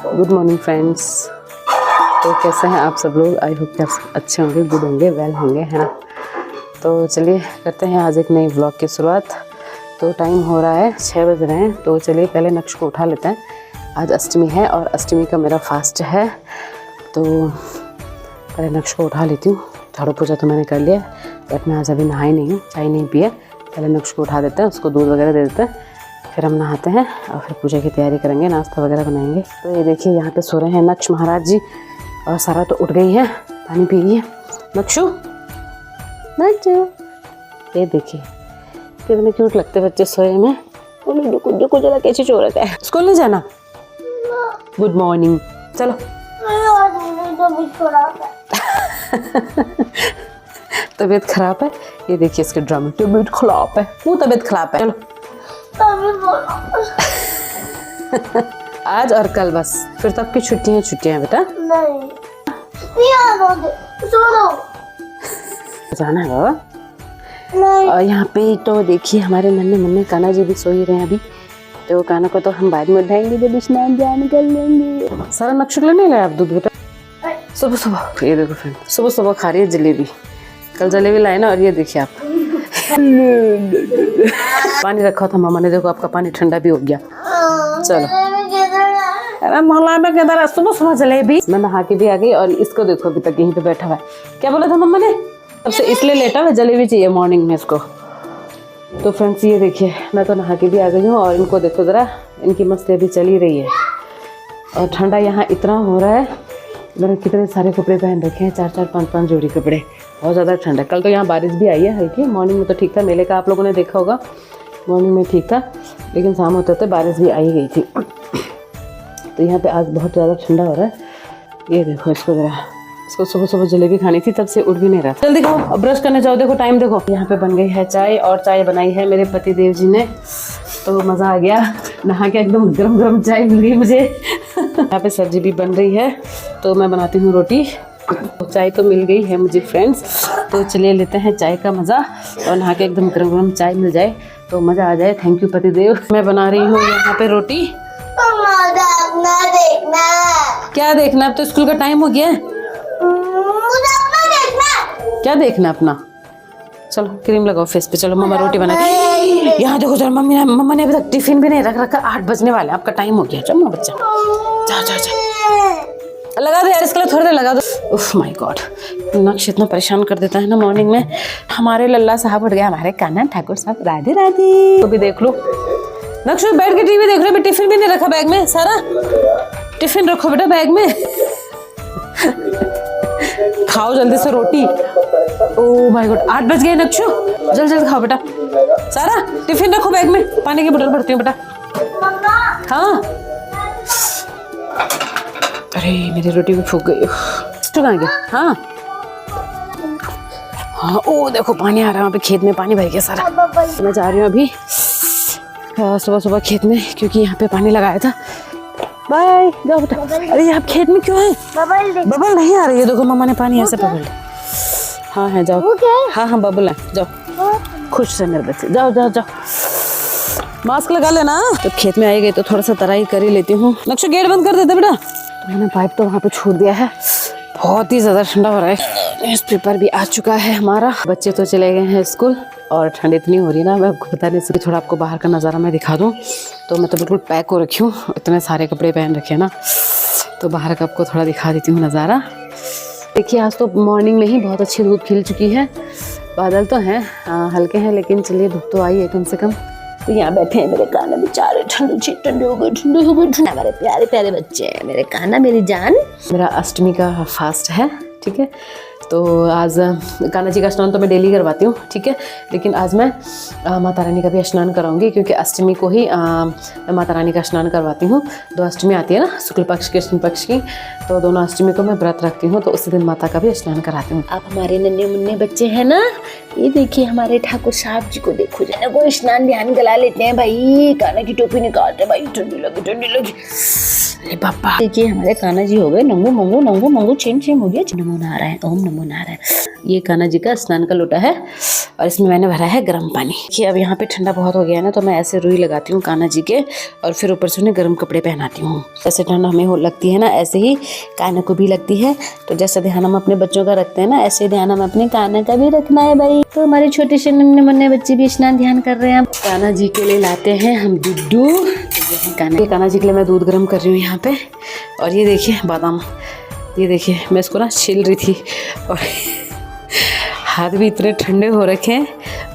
Good morning friends. तो कैसे हैं आप सब लोग? आई होप कि आप अच्छे होंगे, गुड होंगे, वेल होंगे, है ना। तो चलिए करते हैं आज एक नई व्लॉग की शुरुआत। तो टाइम हो रहा है 6 बज रहे हैं। तो चलिए पहले नक्श को उठा लेते हैं। आज अष्टमी है और अष्टमी का मेरा फास्ट है। तो पहले नक्श को उठा लेती हूँ। झाड़ू पोछा तो मैंने कर लिया, बट मैं आज अभी नहाई नहीं हूँ, चाय नहीं पिए। पहले नक्श को उठा देते हैं, उसको दूध वगैरह दे देते हैं, फिर हम नहाते हैं और फिर पूजा की तैयारी करेंगे, नाश्ता वगैरह बनाएंगे। तो ये देखिए यहाँ पे सो रहे हैं नक्श महाराज जी और सारा तो उठ गई है, पानी पी रही है। नक्षु नक्षु, ये देखिए कितने क्यूट लगते बच्चे सोए में। देखो जरा कैसे सो रखा है। स्कूल नहीं जाना? गुड मॉर्निंग, चलो। तबीयत खराब है, ये देखिए इसके ड्रामे। तबीयत खराब है, वो तबीयत खराब है। चलो आज और कल बस, फिर तो आपकी छुट्टियां बेटा। नहीं जाना है बाबा। नहीं। और यहाँ पे तो देखिए हमारे नन्हे कान्हा जी भी सो ही रहे हैं अभी। तो कान्हा को तो हम बाद में उठाएंगे जब स्नान ध्यान कर लेंगे। सारा नक्श नहीं लाया आप दूध बेटा? सुबह सुबह ये देखो फ्रेंड, सुबह सुबह खा रही है जलेबी। कल जलेबी लाए ना, और ये देखिए आप पानी रखा था मामा ने, देखो आपका पानी ठंडा भी हो गया। चलो अरे मोहल्ला में किधर है? सुबह सुबह जलेबी। मैं नहा के भी आ गई और इसको देखो अभी तक यहीं पे बैठा हुआ है। क्या बोला था मम्मा ने? सबसे इसलिए लेटा हुआ, जलेबी चाहिए मॉर्निंग में इसको। तो फ्रेंड्स ये देखिए मैं तो नहा के भी आ गई हूँ और इनको देखो ज़रा, इनकी मस्ती अभी चल ही रही है। और ठंडा यहाँ इतना हो रहा है, मैंने कितने सारे कपड़े पहन रखे हैं, 4-4 5-5 जोड़ी कपड़े। बहुत ज़्यादा ठंड है। कल तो यहाँ बारिश भी आई है हल्की, मॉर्निंग में तो ठीक था। मेले का आप लोगों ने देखा होगा, मॉर्निंग में ठीक था, लेकिन शाम होते होते बारिश भी आई गई थी। तो यहाँ पे आज बहुत ज़्यादा ठंडा हो रहा है। ये देखो इसको ज़रा, इसको सुबह सुबह जलेबी खानी थी, तब से उठ भी नहीं रहा। जल्दी खाओ, अब ब्रश करने जाओ। देखो टाइम देखो। यहाँ पे बन गई है चाय, और चाय बनाई है मेरे पति देव जी ने। तो मज़ा आ गया, नहा के एकदम गरम गरम चाय मिल गई मुझे। यहाँ पे सब्जी भी बन रही है, तो मैं बनाती हूँ रोटी। तो चाय तो मिल गई है मुझे फ्रेंड्स। तो चलिए लेते हैं चाय का मज़ा, और नहा के एकदम गरम गरम चाय मिल जाए तो मज़ा आ जाए। थैंक यू पति देव। मैं बना रही हूँ यहाँ पे रोटी। देखना। क्या देखना? अब तो स्कूल का टाइम हो गया है। क्या देखना अपना? चलो क्रीम लगाओ फेस पे। चलो मम्मा रोटी बना। यहाँ देखो जरा, मम्मा ने अभी तक टिफिन भी नहीं रख रखा। 8 बजने वाले, आपका टाइम हो गया। चलो बच्चा जा लगा दो यार, इसके लिए थोड़ी देर लगा दो। उफ माय गॉड, नक्श इतना परेशान कर देता है ना मॉर्निंग में। हमारे लल्ला साहब उठ गए, हमारे कान्हा ठाकुर साहब। राधे राधे। तो भी देख लो नक्श, बैठ के टीवी देख रहे हो। टिफिन भी नहीं रखा बैग में। सारा टिफिन रखो बेटा बैग में। खाओ जल्दी से रोटी। ओह माय गॉड, 8 बज गए नक्षु, जल्दी जल्दी खाओ बेटा। सारा टिफिन रखो बैग में, पानी की बोतल भरती हूँ बेटा। हाँ अरे मेरी रोटी भी फूक गई। कहाँ गया? हाँ हाँ, ओ देखो पानी आ रहा है वहाँ पे, खेत में पानी भर गया सारा। मैं जा रही हूँ अभी सुबह सुबह खेत में, क्योंकि यहाँ पे पानी लगाया था। बाय, जाओ बेटा। अरे आप खेत में क्यों है? बबल नहीं आ रही है, देखो मम्मा ने पानी ऐसे पकड़ लिया। हाँ है, जाओ। हाँ बबल है, जाओ। खुश से मेरे बच्चे, जाओ जाओ जाओ। मास्क लगा लेना। जब खेत में आई गई तो थोड़ा सा तराई कर ही लेती हूँ। नक्शा गेट बंद कर देते बेटा। तो मैंने पाइप तो वहाँ पे छोड़ दिया है। बहुत ही ज़्यादा ठंडा हो रहा है। न्यूज़ पेपर भी आ चुका है हमारा। बच्चे तो चले गए हैं स्कूल और ठंड इतनी हो रही है ना, मैं आपको बता नहीं सकती। थोड़ा आपको बाहर का नज़ारा मैं दिखा दूँ। तो मैं तो बिल्कुल पैक हो रखी हूँ, इतने सारे कपड़े पहन रखे हैं ना। तो बाहर का आपको थोड़ा दिखा देती हूँ नज़ारा। देखिए आज तो मॉर्निंग में ही बहुत अच्छी धूप खिल चुकी है। बादल तो हैं हल्के हैं, लेकिन चलिए धूप तो आई है कम से कम। तो यहाँ बैठे हैं मेरे कान्हा बेचारे, ठंडे हो गए। हमारे प्यारे प्यारे बच्चे, मेरे कान्हा मेरी जान। मेरा अष्टमी का फास्ट है, ठीक है। तो आज कान्हा जी का स्नान तो मैं डेली करवाती हूँ, ठीक है। लेकिन आज मैं माता रानी का भी स्नान कराऊंगी, क्योंकि अष्टमी को ही मैं माता रानी का स्नान करवाती हूँ। 2 अष्टमी आती है ना, शुक्ल पक्ष कृष्ण पक्ष की। तो दोनों अष्टमी को मैं व्रत रखती हूँ, तो उसी दिन माता का भी स्नान कराती हूँ। आप हमारे नन्हे मुन्ने बच्चे हैं ना, ये देखिए हमारे ठाकुर साहब जी को देखो जरा, वो स्नान ध्यान गला लेते हैं भाई। कान्हा की टोपी निकालते भाई, ठंडी लगी। अरे पापा देखिए हमारे कान्हा जी हो गए नंगू मंगू, नंगू मंगू छिम छिम हो गया। नमो नारायण, ओम नमो नारायण। ये कान्हा जी का स्नान का लोटा है और इसमें मैंने भरा है गर्म पानी। कि अब यहाँ पे ठंडा बहुत हो गया है ना, तो मैं ऐसे रुई लगाती हूँ कान्हा जी के और फिर ऊपर से उन्हें गर्म कपड़े पहनाती हूँ। जैसे ठंड हमें लगती है ना, ऐसे ही कान्हा को भी लगती है। तो जैसे ध्यान हम अपने बच्चों का रखते हैं ना, ऐसे ध्यान हम अपने कान्हा का भी रखना है भाई। तो हमारे छोटे से नन्हे मुन्ने बच्चे भी स्नान ध्यान कर रहे हैं। कान्हा जी के लिए लाते हैं हम दुद्धू। कान्हा जी के लिए मैं दूध गर्म कर रही हूँ यहाँ पे। और ये देखिए बादाम, ये देखिए मैं इसको ना छील रही थी और हाथ भी इतने ठंडे हो रखे हैं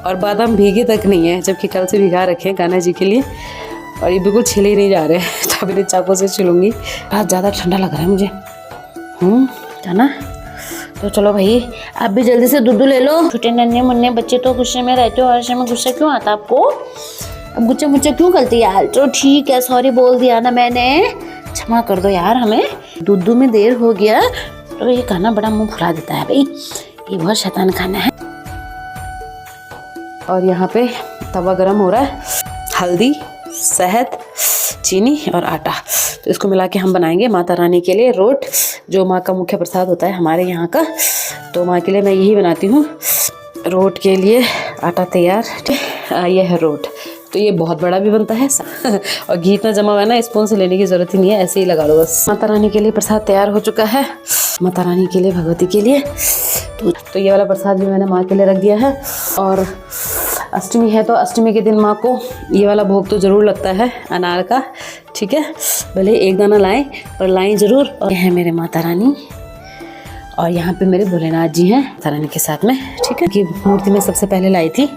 और बादाम भीगे तक नहीं है, जबकि कल से भिगा रखे हैं कान्हा जी के लिए। और ये बिल्कुल छिले ही नहीं जा रहे हैं, तो अभी चाकू से छिलूंगी। बहुत ज़्यादा ठंडा लग रहा है मुझे। है ना? तो चलो भाई, आप भी जल्दी से दूध ले लो। छोटे नन्हे मुन्ने बच्चे तो गुस्से में रहते हो, हर समय गुस्सा क्यों आता आपको? अब गुस्सा मुझे क्यों करती है यार? तो ठीक है, सॉरी बोल दिया ना मैंने, क्षमा कर दो यार हमें। दूध में देर हो गया तो ये खाना बड़ा मुंह फुला देता है भाई, ये बहुत शैतान खाना है। और यहाँ पे तवा गरम हो रहा है, हल्दी, शहद, चीनी और आटा, तो इसको मिला के हम बनाएंगे माता रानी के लिए रोट, जो माँ का मुख्य प्रसाद होता है हमारे यहाँ का। तो माँ के लिए मैं यही बनाती हूँ। रोट के लिए आटा तैयार, ये है रोट। तो ये बहुत बड़ा भी बनता है और घी इतना जमा हुआ है ना, स्पून से लेने की जरूरत ही नहीं है, ऐसे ही लगा लो बस। माता रानी के लिए प्रसाद तैयार हो चुका है, माता रानी के लिए, भगवती के लिए। तो ये वाला प्रसाद भी मैंने माँ के लिए रख दिया है। और अष्टमी है तो अष्टमी के दिन माँ को ये वाला भोग तो ज़रूर लगता है अनार का, ठीक है। भले एक दाना लाएं पर लाएं ज़रूर। और ये है मेरे माता रानी और यहाँ पे मेरे भोलेनाथ जी हैं माता रानी के साथ में, ठीक है। कि मूर्ति में सबसे पहले लाई थी।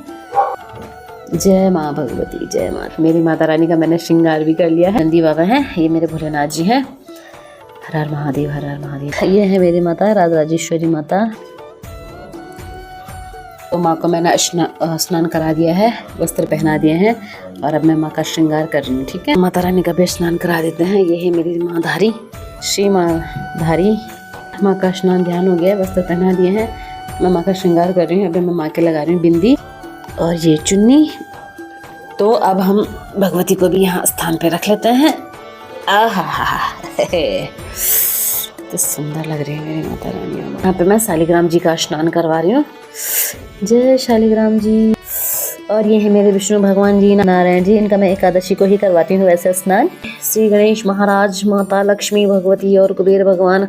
जय माँ भगवती, जय माँ। मेरी माता रानी का मैंने श्रृंगार भी कर लिया है। नंदी बाबा हैं, ये मेरे भोलेनाथ जी हैं। हर हर महादेव, हर हर महादेव। ये है मेरी माता राजराजेश्वरी माता। तो माँ को मैंने स्नान करा दिया है, वस्त्र पहना दिए हैं और अब मैं माँ का श्रृंगार कर रही हूँ, ठीक है। माता रानी का भी स्नान करा देते हैं। ये है मेरी माँ धारी, श्री माँ धारी। माँ का स्नान ध्यान हो गया, वस्त्र पहना दिए हैं, मैं माँ का श्रृंगार कर रही हूँ। अभी मैं माँ के लगा रही हूँ बिंदी और ये चुन्नी। तो अब हम भगवती को भी यहाँ स्थान पे रख लेते हैं। आहा तो सुंदर लग रही है मेरी माता रानी। यहाँ पे मैं शालिग्राम जी का स्नान करवा रही हूँ। जय शालिग्राम जी। और ये है मेरे विष्णु भगवान जी, नारायण जी, इनका मैं एकादशी को ही करवाती हूँ वैसे स्नान। श्री गणेश महाराज, माता लक्ष्मी, भगवती और कुबेर भगवान,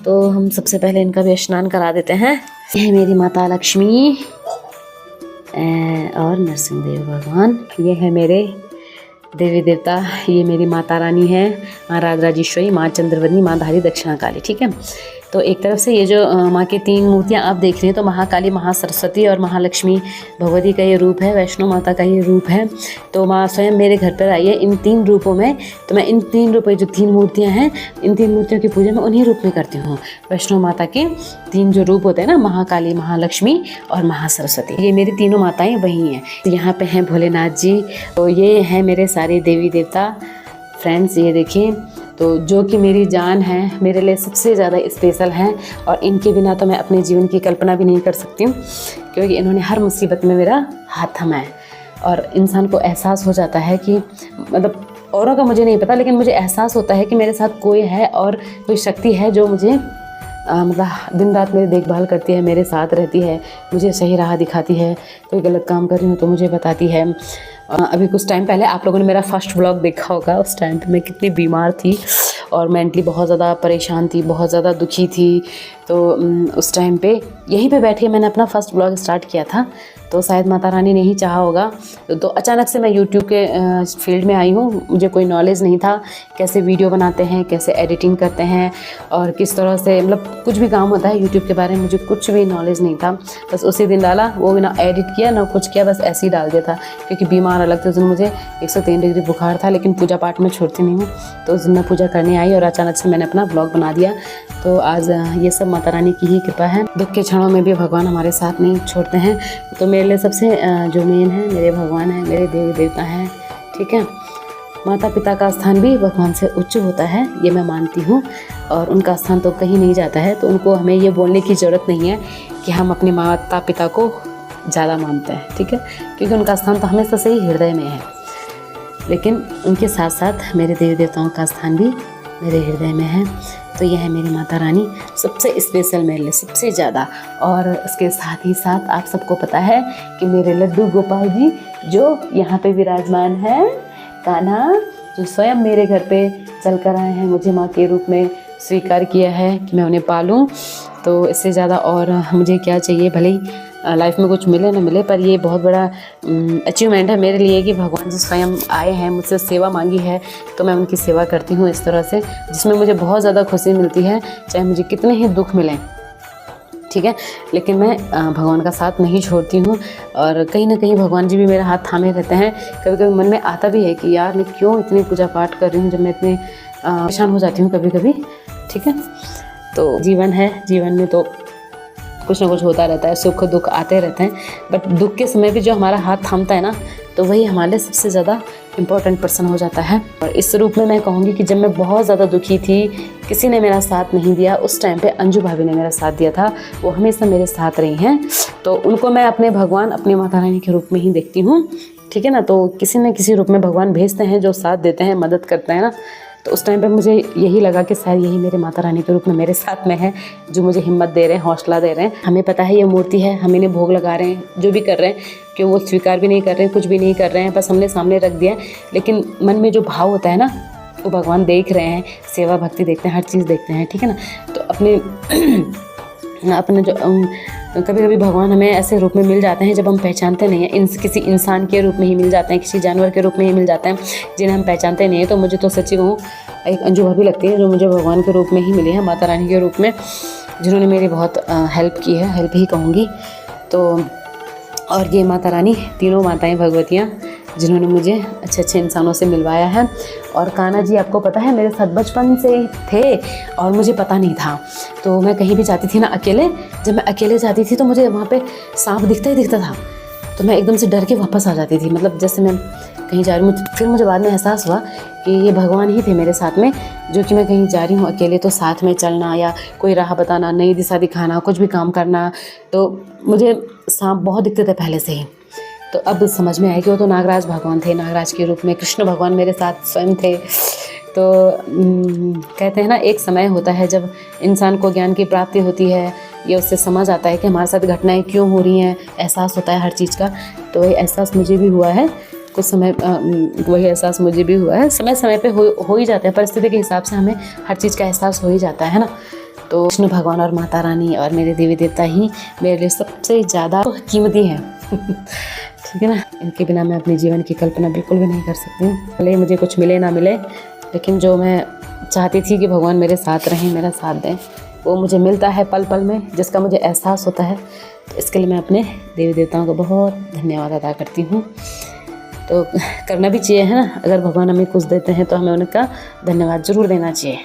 तो हम सबसे पहले इनका भी स्नान करा देते हैं। ये है मेरी माता लक्ष्मी और नरसिंहदेव भगवान। ये है मेरे देवी देवता, ये मेरी माता रानी है, माँ राजराजेश्वरी, माँ चंद्रवदनी, माँ धारी, दक्षिणा काली, ठीक है। तो एक तरफ से ये जो माँ की 3 मूर्तियाँ आप देख रहे हैं, तो महाकाली, महासरस्वती और महालक्ष्मी भगवती का ये रूप है, वैष्णो माता का ये रूप है। तो माँ स्वयं मेरे घर पर आई है इन 3 रूपों में। तो मैं इन 3 रूपों, जो 3 मूर्तियाँ हैं, इन 3 मूर्तियों की पूजा मैं उन्हीं रूप में करती हूँ। वैष्णो माता के 3 जो रूप होते हैं ना, महाकाली, महालक्ष्मी और महासरस्वती, ये मेरी तीनों माताएं वही हैं। यहाँ पे हैं भोलेनाथ जी। तो ये हैं मेरे सारे देवी देवता फ्रेंड्स, ये देखिए। तो जो कि मेरी जान है, मेरे लिए सबसे ज़्यादा स्पेशल हैं और इनके बिना तो मैं अपने जीवन की कल्पना भी नहीं कर सकती हूँ, क्योंकि इन्होंने हर मुसीबत में मेरा हाथ थामा है। और इंसान को एहसास हो जाता है कि, मतलब औरों का मुझे नहीं पता, लेकिन मुझे एहसास होता है कि मेरे साथ कोई है और कोई शक्ति है जो मुझे मतलब दिन रात मेरी देखभाल करती है, मेरे साथ रहती है, मुझे सही राह दिखाती है। कोई गलत काम कर रही हूँ तो मुझे बताती है। अभी कुछ टाइम पहले आप लोगों ने मेरा फर्स्ट व्लॉग देखा होगा, उस टाइम पे मैं कितनी बीमार थी और मेंटली बहुत ज़्यादा परेशान थी, बहुत ज़्यादा दुखी थी। तो उस टाइम पे यहीं पे बैठ के मैंने अपना फर्स्ट व्लॉग स्टार्ट किया था। तो शायद माता रानी ने ही चाहा होगा। तो अचानक से मैं यूट्यूब के फील्ड में आई हूँ। मुझे कोई नॉलेज नहीं था कैसे वीडियो बनाते हैं, कैसे एडिटिंग करते हैं और किस तरह से, मतलब कुछ भी काम होता है यूट्यूब के बारे में मुझे कुछ भी नॉलेज नहीं था। बस उसी दिन डाला, वो भी ना एडिट किया ना कुछ किया, बस ऐसे ही डाल दिया था। क्योंकि बीमार अलग थे, उस दिन मुझे 103 डिग्री बुखार था, लेकिन पूजा पाठ में छोड़ती नहीं हूँ। तो उस दिन मैं पूजा करने आई और अचानक से मैंने अपना ब्लॉग बना दिया। तो आज ये सब माता रानी की ही कृपा है। दुख के क्षणों में भी भगवान हमारे साथ नहीं छोड़ते हैं। तो मेरे लिए सबसे जो मेन है मेरे भगवान हैं, मेरे देवी देवता हैं, ठीक है। माता पिता का स्थान भी भगवान से उच्च होता है, ये मैं मानती हूँ। और उनका स्थान तो कहीं नहीं जाता है। तो उनको हमें ये बोलने की ज़रूरत नहीं है कि हम अपने माता पिता को ज़्यादा मानते हैं, ठीक है, क्योंकि उनका स्थान तो हमेशा से ही हृदय में है। लेकिन उनके साथ साथ मेरे देवी देवताओं का स्थान भी मेरे हृदय में है। तो यह है मेरी माता रानी, सबसे स्पेशल मेरे लिए, सबसे ज़्यादा। और इसके साथ ही साथ आप सबको पता है कि मेरे लड्डू गोपाल जी जो यहाँ पे विराजमान है, कान्हा, जो स्वयं मेरे घर पे चल कर आए हैं, मुझे माँ के रूप में स्वीकार किया है कि मैं उन्हें पालूं। तो इससे ज़्यादा और मुझे क्या चाहिए, भले ही लाइफ में कुछ मिले ना मिले, पर ये बहुत बड़ा अचीवमेंट है मेरे लिए कि भगवान जी स्वयं आए हैं, मुझसे सेवा मांगी है, तो मैं उनकी सेवा करती हूँ इस तरह से, जिसमें मुझे बहुत ज़्यादा खुशी मिलती है, चाहे मुझे कितने ही दुख मिलें, ठीक है, लेकिन मैं भगवान का साथ नहीं छोड़ती हूँ। और कहीं ना कहीं भगवान जी भी मेरा हाथ थामे रहते हैं। कभी कभी मन में आता भी है कि यार मैं क्यों इतनी पूजा पाठ कर रही हूँ, जब मैं इतनी परेशान हो जाती हूँ कभी कभी, ठीक है। तो जीवन है, जीवन में तो कुछ ना कुछ होता रहता है, सुख दुख आते रहते हैं, बट दुख के समय भी जो हमारा हाथ थामता है ना, तो वही हमारे लिए सबसे ज़्यादा इम्पोर्टेंट पर्सन हो जाता है। और इस रूप में मैं कहूँगी कि जब मैं बहुत ज़्यादा दुखी थी, किसी ने मेरा साथ नहीं दिया, उस टाइम पे अंजू भाभी ने मेरा साथ दिया था, वो हमेशा मेरे साथ रही हैं। तो उनको मैं अपने भगवान, अपनी माता रानी के रूप में ही देखती हूँ, ठीक है ना। तो किसी न किसी रूप में भगवान भेजते हैं जो साथ देते हैं, मदद करते हैं ना। तो उस टाइम पे मुझे यही लगा कि शायद यही मेरे माता रानी के रूप में मेरे साथ में है, जो मुझे हिम्मत दे रहे हैं, हौसला दे रहे हैं। हमें पता है ये मूर्ति है, हम इन्हें भोग लगा रहे हैं, जो भी कर रहे हैं, कि वो स्वीकार भी नहीं कर रहे हैं, कुछ भी नहीं कर रहे हैं, बस हमने सामने रख दिया है। लेकिन मन में जो भाव होता है ना, वो भगवान देख रहे हैं, सेवा भक्ति देखते हैं, हर चीज़ देखते हैं, ठीक है ना। तो अपने जो कभी कभी भगवान हमें ऐसे रूप में मिल जाते हैं जब हम पहचानते नहीं हैं, किसी इंसान के रूप में ही मिल जाते हैं, किसी जानवर के रूप में ही मिल जाते हैं, जिन्हें हम पहचानते नहीं हैं। तो मुझे तो सच्ची कहूँ, एक अंजू भाभी लगती है जो मुझे भगवान के रूप में ही मिली है, माता रानी के रूप में, जिन्होंने मेरी बहुत हेल्प की है, हेल्प ही कहूँगी। तो और ये माता रानी, तीनों माताएँ भगवतियाँ, जिन्होंने मुझे अच्छे अच्छे इंसानों से मिलवाया है। और कान्हा जी आपको पता है मेरे साथ बचपन से ही थे और मुझे पता नहीं था। तो मैं कहीं भी जाती थी ना अकेले, जब मैं अकेले जाती थी तो मुझे वहाँ पे सांप दिखता ही दिखता था, तो मैं एकदम से डर के वापस आ जाती थी। मतलब जैसे मैं कहीं जा रही हूँ, फिर मुझे बाद में एहसास हुआ कि ये भगवान ही थे मेरे साथ में, जो कि मैं कहीं जा रही हूँ अकेले तो साथ में चलना या कोई राह बताना, नई दिशा दिखाना, कुछ भी काम करना। तो मुझे सांप बहुत दिखते थे पहले से ही। तो अब समझ में आया कि वो तो नागराज भगवान थे, नागराज के रूप में कृष्ण भगवान मेरे साथ स्वयं थे। तो कहते हैं ना, एक समय होता है जब इंसान को ज्ञान की प्राप्ति होती है, ये उससे समझ आता है कि हमारे साथ घटनाएं क्यों हो रही हैं, एहसास होता है हर चीज़ का। तो वही एहसास मुझे भी हुआ है कुछ समय, वही एहसास मुझे भी हुआ है। समय समय पे हो ही जाता है, परिस्थिति के हिसाब से हमें हर चीज़ का एहसास हो ही जाता है ना। तो कृष्ण भगवान और माता रानी और मेरे देवी देवता ही मेरे लिए सबसे ज़्यादा कीमती हैं। ठीक है ना, इनके बिना मैं अपने जीवन की कल्पना बिल्कुल भी नहीं कर सकती हूँ। भले मुझे कुछ मिले ना मिले, लेकिन जो मैं चाहती थी कि भगवान मेरे साथ रहें, मेरा साथ दें, वो मुझे मिलता है पल पल में, जिसका मुझे एहसास होता है। तो इसके लिए मैं अपने देवी देवताओं को बहुत धन्यवाद अदा करती हूँ। तो करना भी चाहिए, है ना। अगर भगवान हमें कुछ देते हैं तो हमें उनका धन्यवाद ज़रूर देना चाहिए।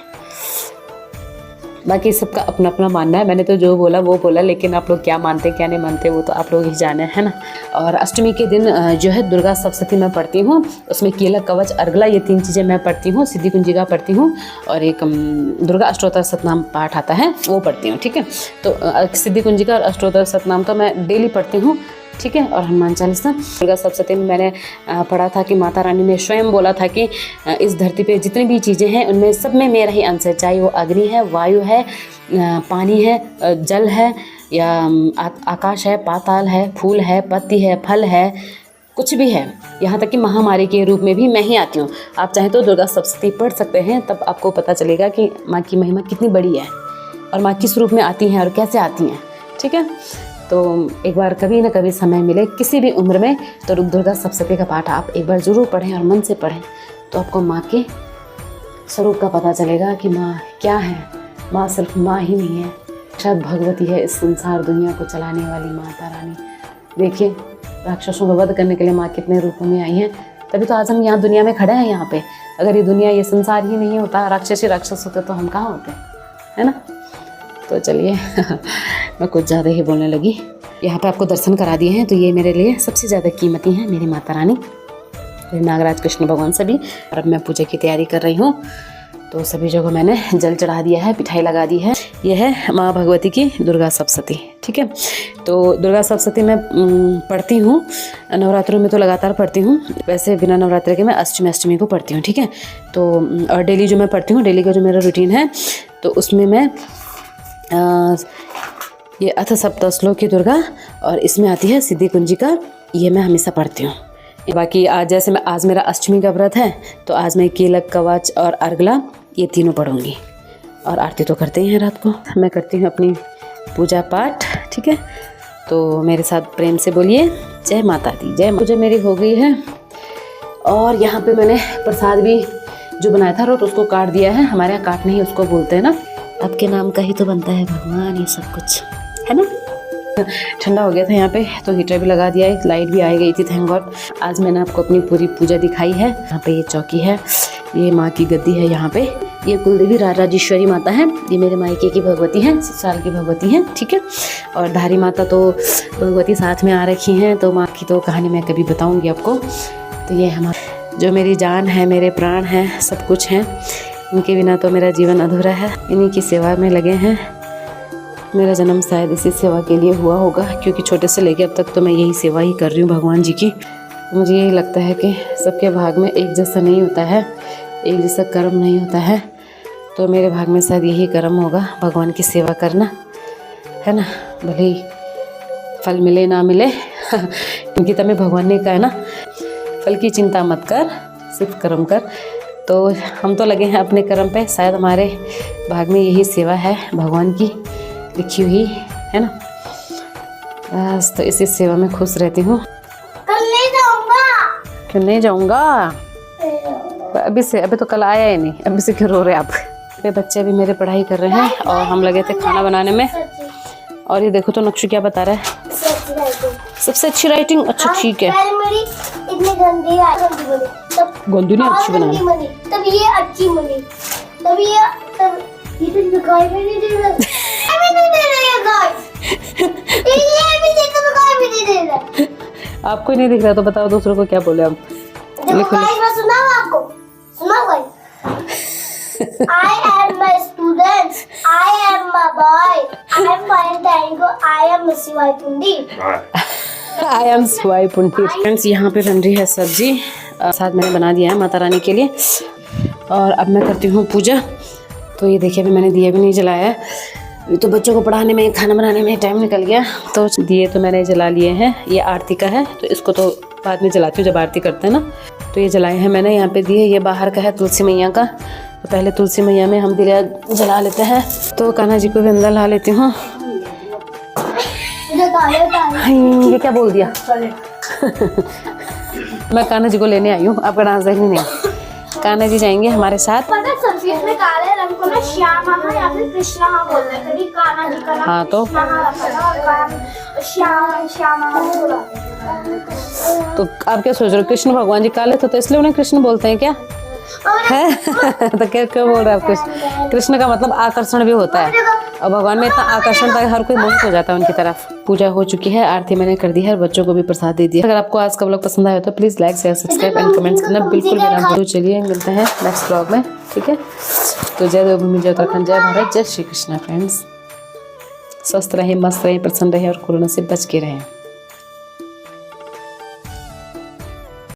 बाकी सबका अपना अपना मानना है, मैंने तो जो बोला वो बोला, लेकिन आप लोग क्या मानते क्या नहीं मानते वो तो आप लोग ही जाने, है ना। और अष्टमी के दिन जो है दुर्गा सप्तशती मैं पढ़ती हूँ, उसमें केला, कवच, अर्गला, ये 3 चीज़ें मैं पढ़ती हूँ। सिद्धि कुंजिका पढ़ती हूँ और एक दुर्गा अष्टोत्तर शतनाम पाठ आता है वो पढ़ती हूँ, ठीक है। तो सिद्धि कुंजिका और अष्टोत्तर शतनाम तो मैं डेली पढ़ती हूँ, ठीक है। और हनुमान चालीसा। दुर्गा सप्तशती में मैंने पढ़ा था कि माता रानी ने स्वयं बोला था कि इस धरती पे जितनी भी चीज़ें हैं उनमें सब में मेरा ही अंश है, चाहे वो अग्नि है, वायु है, पानी है, जल है, या आकाश है, पाताल है, फूल है, पत्ती है, फल है, कुछ भी है, यहाँ तक कि महामारी के रूप में भी मैं ही आती हूँ। आप चाहें तो दुर्गा सप्तशती पढ़ सकते हैं, तब आपको पता चलेगा कि माँ की महिमा कितनी बड़ी है और माँ किस रूप में आती हैं और कैसे आती हैं, ठीक है। तो एक बार कभी ना कभी समय मिले किसी भी उम्र में तो दुर्गा सप्तशती का पाठ आप एक बार ज़रूर पढ़ें और मन से पढ़ें, तो आपको माँ के स्वरूप का पता चलेगा कि माँ क्या है। माँ सिर्फ माँ ही नहीं है, शायद भगवती है, इस संसार दुनिया को चलाने वाली माता रानी। देखिए राक्षसों का वध करने के लिए माँ कितने रूपों में आई हैं, तभी तो आज हम यहाँ दुनिया में खड़े हैं यहाँ पे। अगर ये दुनिया, ये संसार ही नहीं होता, राक्षस ही राक्षस होते, तो हम कहाँ होते, है ना। तो चलिए मैं कुछ ज़्यादा ही बोलने लगी। यहाँ पे आपको दर्शन करा दिए हैं, तो ये मेरे लिए सबसे ज़्यादा कीमती हैं, मेरी माता रानी, नागराज, कृष्ण भगवान सभी। और अब मैं पूजा की तैयारी कर रही हूँ। तो सभी जगह मैंने जल चढ़ा दिया है, मिठाई लगा दी है। यह है माँ भगवती की दुर्गा सप्तशती, ठीक है। तो दुर्गा सप्तशती मैं पढ़ती हूँ नवरात्रों में, तो लगातार पढ़ती हूँ। वैसे बिना नवरात्र के मैं अष्टमी को पढ़ती हूँ, ठीक है। तो और डेली जो मैं पढ़ती हूँ, डेली का जो मेरा रूटीन है, तो उसमें मैं ये अथ सप्त श्लोक की दुर्गा और इसमें आती है सिद्धि कुंजिका, ये मैं हमेशा पढ़ती हूँ। बाकी आज जैसे मैं आज मेरा अष्टमी का व्रत है, तो आज मैं कीलक, कवच और अर्गला ये तीनों पढ़ूंगी। और आरती तो करते ही हैं रात को। मैं करती हूँ अपनी पूजा पाठ, ठीक है। तो मेरे साथ प्रेम से बोलिए जय माता दी, जय। पूजा मेरी हो गई है और यहाँ पे मैंने प्रसाद भी जो बनाया था रोट उसको काट दिया है। हमारे यहाँ काटने ही उसको बोलते हैं ना, आपके नाम का ही तो बनता है भगवान ये सब कुछ, है ना। ठंडा हो गया था यहाँ पे, तो हीटर भी लगा दिया है, लाइट भी आ गई थी, थैंक गॉड। आज मैंने आपको अपनी पूरी पूजा दिखाई है। यहाँ पे ये चौकी है, ये माँ की गद्दी है, यहाँ पे ये कुलदेवी राजेश्वरी माता है, ये मेरे मायके की भगवती हैं, ससुराल की भगवती हैं, ठीक है। और धारी माता तो भगवती साथ में आ रखी हैं, तो माँ की तो कहानी मैं कभी बताऊँगी आपको। तो ये हमारा जो मेरी जान है, मेरे प्राण हैं, सब कुछ हैं, इनके बिना तो मेरा जीवन अधूरा है। इन्हीं की सेवा में लगे हैं। मेरा जन्म शायद इसी सेवा के लिए हुआ होगा, क्योंकि छोटे से लेके अब तक तो मैं यही सेवा ही कर रही हूँ भगवान जी की। मुझे यही लगता है कि सबके भाग में एक जैसा नहीं होता है, एक जैसा कर्म नहीं होता है। तो मेरे भाग में शायद यही कर्म होगा, भगवान की सेवा करना, है ना। भले ही फल मिले ना मिले क्योंकि तमें भगवान ने कहा है ना, फल की चिंता मत कर, सिर्फ कर्म कर। तो हम तो लगे हैं अपने कर्म पे, शायद हमारे भाग में यही सेवा है भगवान की लिखी हुई, है ना। बस तो इसी सेवा में खुश रहती हूँ। कल नहीं जाऊंगा। क्यों नहीं जाऊँगा? अभी से, अभी तो कल आया ही नहीं, अभी से क्यों रो रहे आप? ये बच्चे भी मेरे पढ़ाई कर रहे हैं और हम लगे थे खाना बनाने में। और ये देखो तो नक्शू क्या बता रहा है, सबसे अच्छी राइटिंग। अच्छा ठीक है, इतनी गंदी बनी, तब गंदी नहीं अच्छी बनाना, तब ये अच्छी बनी, तब ये तो दिखाई भी नहीं दे रहा, अभी नहीं दे रहा ये गाइस, ये भी देखो दिखाई भी नहीं दे रहा। आपको ही नहीं दिख रहा तो बताओ दूसरों को क्या बोले हम। देखो गाइस, मैं सुनाऊं आपको, सुनाओ guys. I am my students, I am my boy, I am fine thank you, I am Miss Waipundi, I am Swai Punti। Friends यहाँ पे बन रही है सब्जी, साथ मैंने बना दिया है माता रानी के लिए। और अब मैं करती हूँ पूजा। तो ये देखिए अभी मैंने दिया भी नहीं जलाया है, अभी तो बच्चों को पढ़ाने में, खाना बनाने में टाइम निकल गया। तो दिए तो मैंने जला लिए हैं। ये आरती का है, तो इसको तो बाद में जलाती हूँ जब आरती करते हैं ना। तो ये जलाए हैं मैंने, यहाँ पे दिए। ये बाहर का है तुलसी मैया का, तो पहले तुलसी मैया में हम दिया जला लेते हैं। तो कान्हा जी को भी अंदर ला लेती हूँ। ये क्या बोल दिया मैं कान्हा जी को लेने आई हूँ, आपका डांस देखने नहीं। कान्हा जी जाएंगे हमारे साथ। पता संस्कृत में काले रंग को ना श्यामा या फिर कृष्णा बोलते हैं, कभी कान्हा जी का नाम हाँ तो श्यामा। तो आप क्या सोच रहे हो, कृष्ण भगवान जी काले थे तो इसलिए उन्हें कृष्ण बोलते हैं क्या है? तो क्यों बोल रहे हैं आप? कृष्ण का मतलब आकर्षण भी होता है, और भगवान में इतना आकर्षण था हर कोई मोहित हो जाता है उनकी तरफ। पूजा हो चुकी है, आरती मैंने कर दी है, बच्चों को भी प्रसाद दे दिया। अगर आपको आज का व्लॉग पसंद आया तो please like share subscribe and comments करना बिल्कुल भी ना भूलो। चलिए मिलते हैं नेक्स्ट व्लॉग में, ठीक है। तो जय देवभूमि, जय उत्तराखंड, जय भारत, जय श्री कृष्णा। फ्रेंड्स स्वस्थ रहे, मस्त रहे, प्रसन्न रहे और कोरोना से बच के रहें।